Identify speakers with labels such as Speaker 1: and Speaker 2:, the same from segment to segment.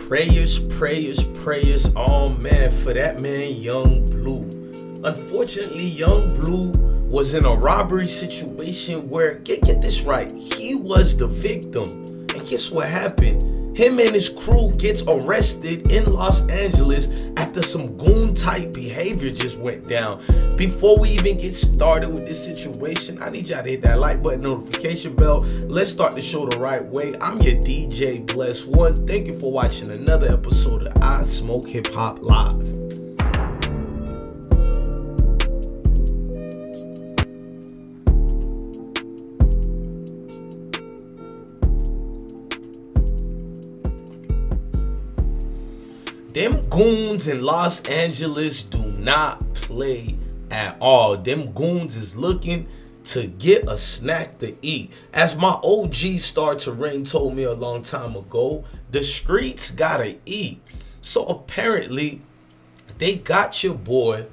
Speaker 1: Prayers, oh man, for that man, Young Blue. Unfortunately, Young Blue was in a robbery situation where, get this right, he was the victim. And guess what happened? Him and his crew gets arrested in Los Angeles after some goon-type behavior just went down. Before we even get started with this situation, I need y'all to hit that like button, notification bell. Let's start the show the right way. I'm your DJ Bless One. Thank you for watching another episode of I Smoke Hip Hop Live. Them goons in Los Angeles do not play at all. Them goons is looking to get a snack to eat. As my OG Star Terrain told me a long time ago, the streets gotta eat. So apparently, they got your boy,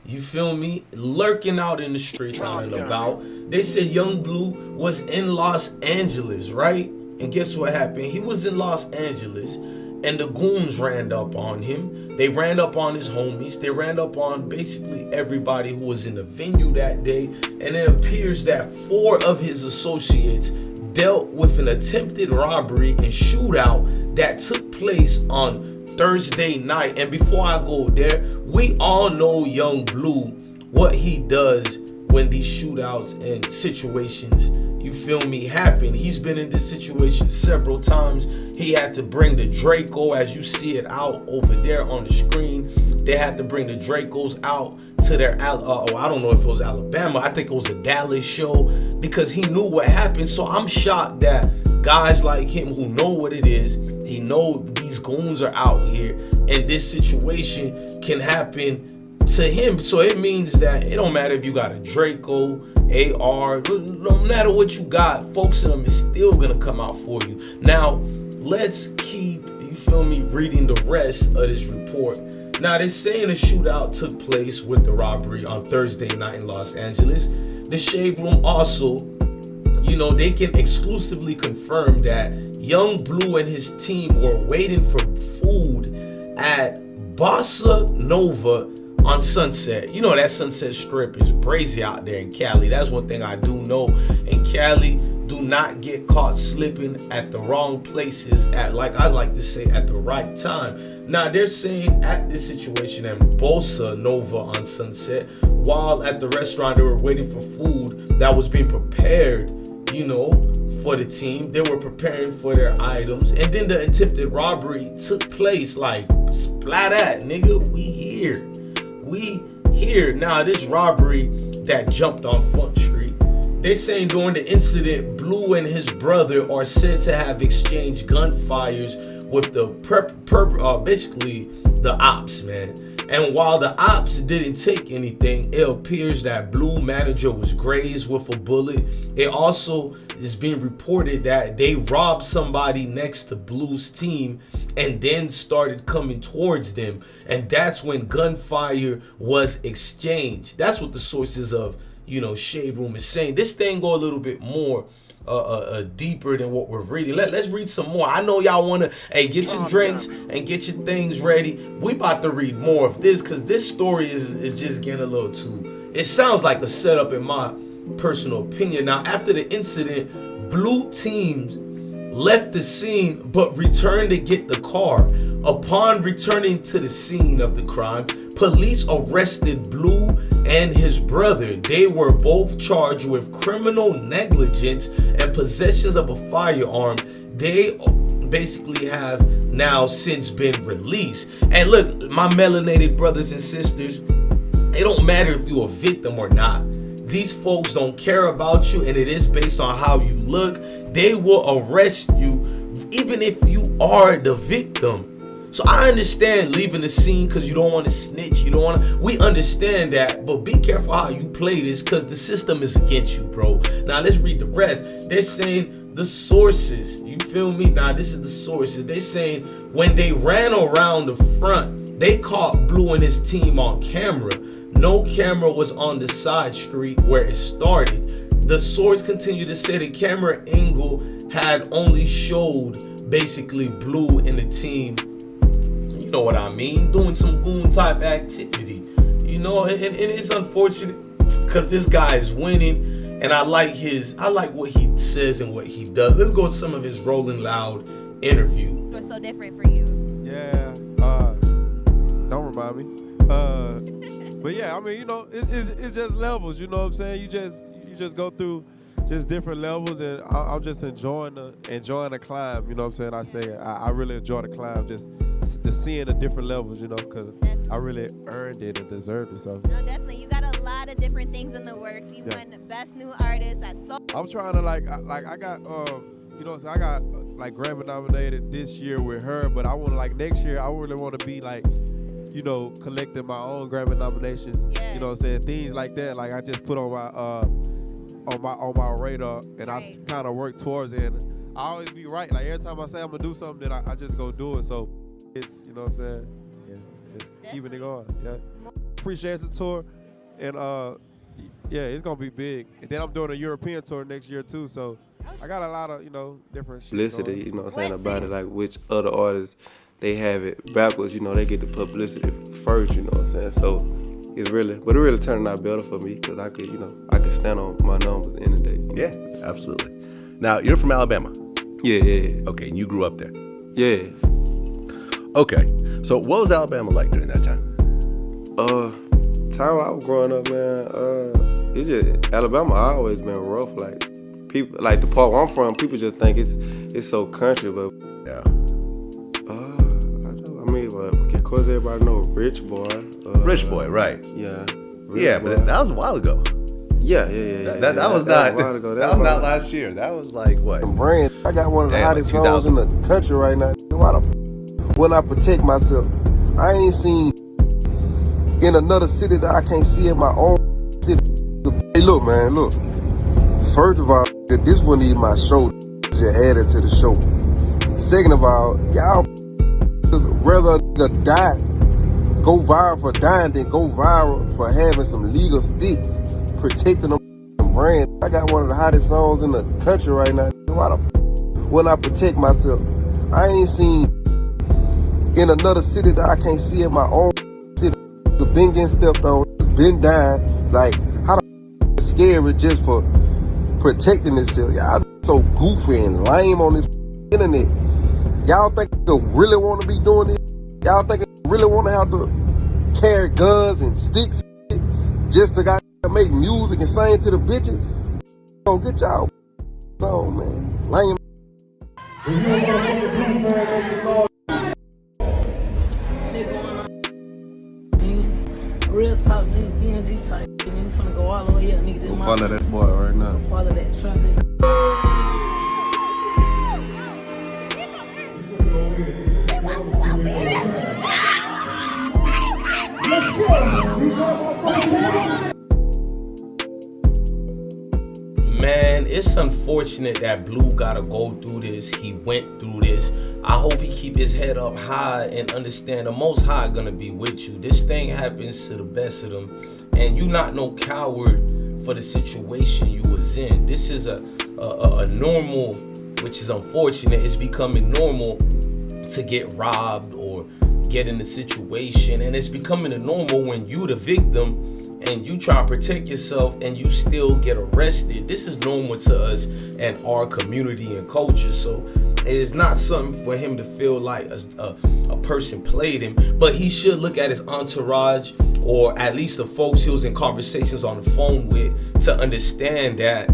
Speaker 1: you feel me, lurking out in the streets out and about. They said Young Blue was in Los Angeles, right? And guess what happened? He was in Los Angeles. And the goons ran up on him. They ran up on his homies. They ran up on basically everybody who was in the venue that day. And it appears that 4 of his associates dealt with an attempted robbery and shootout that took place on Thursday night. And before I go there, we all know Young Blue, what he does when these shootouts and situations, you feel me, happen. He's been in this situation several times. He had to bring the Draco, as you see it out over there on the screen. They had to bring the Dracos out to their, I don't know if it was Alabama. I think it was a Dallas show because he knew what happened. So I'm shocked that guys like him who know what it is, he know these goons are out here and this situation can happen to him. So it means that it don't matter if you got a Draco, AR, no matter what you got, folks in them is still gonna come out for you. Now, let's keep, you feel me, reading the rest of this report. Now, they're saying a shootout took place with the robbery on Thursday night in Los Angeles. The Shade Room also, you know, they can exclusively confirm that Young Blue and his team were waiting for food at Bossa Nova on Sunset. You know that Sunset Strip is crazy out there in Cali. That's one thing I do know. In Cali, do not get caught slipping at the wrong places at, like I like to say, at the right time. Now they're saying at this situation at Bossa Nova on Sunset, while at the restaurant they were waiting for food that was being prepared, you know, for the team. They were preparing for their items, and then the attempted robbery took place. Like, splat at, nigga, we here. We here. Now, this robbery that jumped on Front Street, they're saying during the incident, Blue and his brother are said to have exchanged gunfires with the basically the ops, man. And while the ops didn't take anything, it appears that Blue manager was grazed with a bullet. It also is being reported that they robbed somebody next to Blue's team and then started coming towards them. And that's when gunfire was exchanged. That's what the sources of, you know, Shade Room is saying. This thing go a little bit more deeper than what we're reading. Let's read some more. I know y'all want to, hey, get your drinks and get your things ready. We about to read more of this because this story is just getting a little too, it sounds like a setup in my personal opinion. Now, after the incident, Blue teams left the scene but returned to get the car. Upon returning to the scene of the crime, police arrested Blue and his brother. They were both charged with criminal negligence and possessions of a firearm. They basically have now since been released. And look, my melanated brothers and sisters, it don't matter if you're a victim or not. These folks don't care about you, and it is based on how you look. They will arrest you even if you are the victim. So I understand leaving the scene because you don't want to snitch. You don't want to. We understand that, but be careful how you play this because the system is against you, bro. Now let's read the rest. They're saying the sources. You feel me? Now this is the sources. They're saying when they ran around the front, they caught Blue and his team on camera. No camera was on the side street where it started. The source continued to say the camera angle had only showed basically Bleu and the team, you know what I mean, doing some goon type activity. You know, and it's unfortunate because this guy is winning, and I like what he says and what he does. Let's go to some of his Rolling Loud interview.
Speaker 2: What's so different for you?
Speaker 3: Yeah, don't remind me. But yeah, I mean, you know, it's just levels. You know what I'm saying? You just go through just different levels, and I'm just enjoying the climb. You know what I'm saying? I really enjoy the climb, just seeing the different levels. You know, because I really earned it and deserved it. So
Speaker 2: no, definitely, you got a lot of different things in the works. You won Best New Artist at Soul.
Speaker 3: I'm trying to I got you know, so I got like Grammy nominated this year with her, but I want to next year I really want to be you know, collecting my own Grammy nominations.
Speaker 2: Yeah.
Speaker 3: You know what I'm saying? Things like that. Like I just put on my radar, and I kind of work towards it. And I always be right. Like every time I say I'm gonna do something, then I just go do it. So it's, you know what I'm saying? Yeah, just keeping it going. Yeah. Appreciate the tour, and yeah, it's gonna be big. And then I'm doing a European tour next year too. So I got a lot of, you know, different shit
Speaker 4: publicity,
Speaker 3: going.
Speaker 4: you know what I'm saying, about it, like which other artists, they have it backwards, you know, they get the publicity first, you know what I'm saying, so it really turning out better for me, because I could stand on my numbers at the end of the day.
Speaker 5: Yeah, absolutely. Now, you're from Alabama?
Speaker 4: Yeah.
Speaker 5: Okay, and you grew up there?
Speaker 4: Yeah.
Speaker 5: Okay, so what was Alabama like during that time?
Speaker 4: Time I was growing up, man, it's just, Alabama always been rough, like, people, like the part where I'm from, people just think it's so country, but
Speaker 5: Yeah.
Speaker 4: I mean, but of course everybody know Rich Boy.
Speaker 5: Rich Boy, right.
Speaker 4: Yeah.
Speaker 5: Yeah, but that was a while ago.
Speaker 4: Yeah.
Speaker 5: That was not.
Speaker 4: a while ago.
Speaker 5: That was not last year. That was like what?
Speaker 6: Brand. I got one of the
Speaker 5: Damn,
Speaker 6: hottest
Speaker 5: like
Speaker 6: songs in the country right now. When I protect myself, I ain't seen in another city that I can't see in my own city. Hey, look, man, look. First of all, this wasn't even my show. Just added to the show. Second of all, y'all rather die, go viral for dying than go viral for having some legal sticks, protecting them brand. I got one of the hottest songs in the country right now. When I protect myself, I ain't seen in another city that I can't see in my own city. Been getting stepped on, been dying. Like, how the scary just for protecting itself? Y'all so goofy and lame on this internet. Y'all think they really want to be doing this? Y'all think they really want to have to carry guns and sticks just to make music and sing to the bitches? Don't get y'all on, man. Lame.
Speaker 7: Real talk, nigga, BNG type. Nigga, finna go all the way up, nigga.
Speaker 4: Follow that boy right now.
Speaker 7: Follow that trap, nigga.
Speaker 1: Man, it's unfortunate that Bleu gotta go through this. He went through this. I hope he keep his head up high and understand the Most High gonna be with you. This thing happens to the best of them, and you not no coward for the situation you was in. This is a normal, which is unfortunate. It's becoming normal to get robbed or get in a situation, and it's becoming a normal when you the victim and you try to protect yourself and you still get arrested. This is normal to us and our community and culture, so it is not something for him to feel like a person played him, but he should look at his entourage, or at least the folks he was in conversations on the phone with, to understand that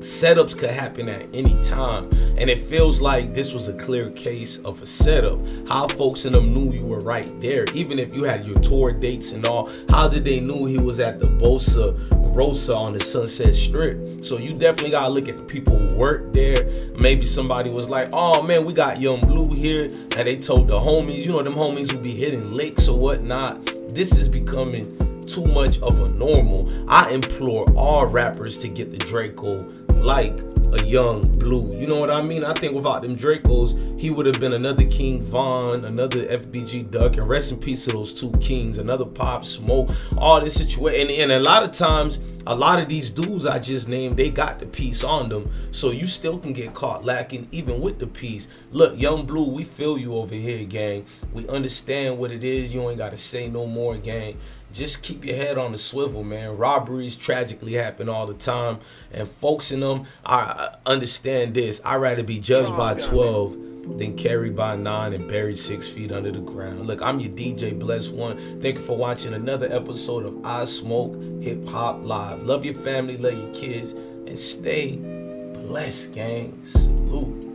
Speaker 1: setups could happen at any time, and it feels like this was a clear case of a setup. How folks in them knew you were right there, even if you had your tour dates and all? How did they know he was at the Bosa Rosa on the Sunset Strip? So you definitely gotta look at the people who worked there. Maybe somebody was like, oh man, we got Young Bleu here, and they told the homies, you know, them homies who be hitting licks or whatnot. This is becoming too much of a normal. I implore all rappers to get the Draco like a young Blue. You know what I mean? I think without them Dracos, he would have been another King Von, another FBG Duck, and rest in peace to those two kings, another Pop Smoke, all this situation. And a lot of times, a lot of these dudes I just named, they got the piece on them, so you still can get caught lacking even with the piece. Look, Young Blue, we feel you over here, gang. We understand what it is. You ain't got to say no more, gang. Just keep your head on the swivel, man. Robberies tragically happen all the time, and folks in them, I understand this. I'd rather be judged by 12 than carried by 9 and buried 6 feet under the ground. Look, I'm your DJ Blessed One. Thank you for watching another episode of I Smoke Hip Hop Live. Love your family, love your kids, and stay blessed, gang. Salute.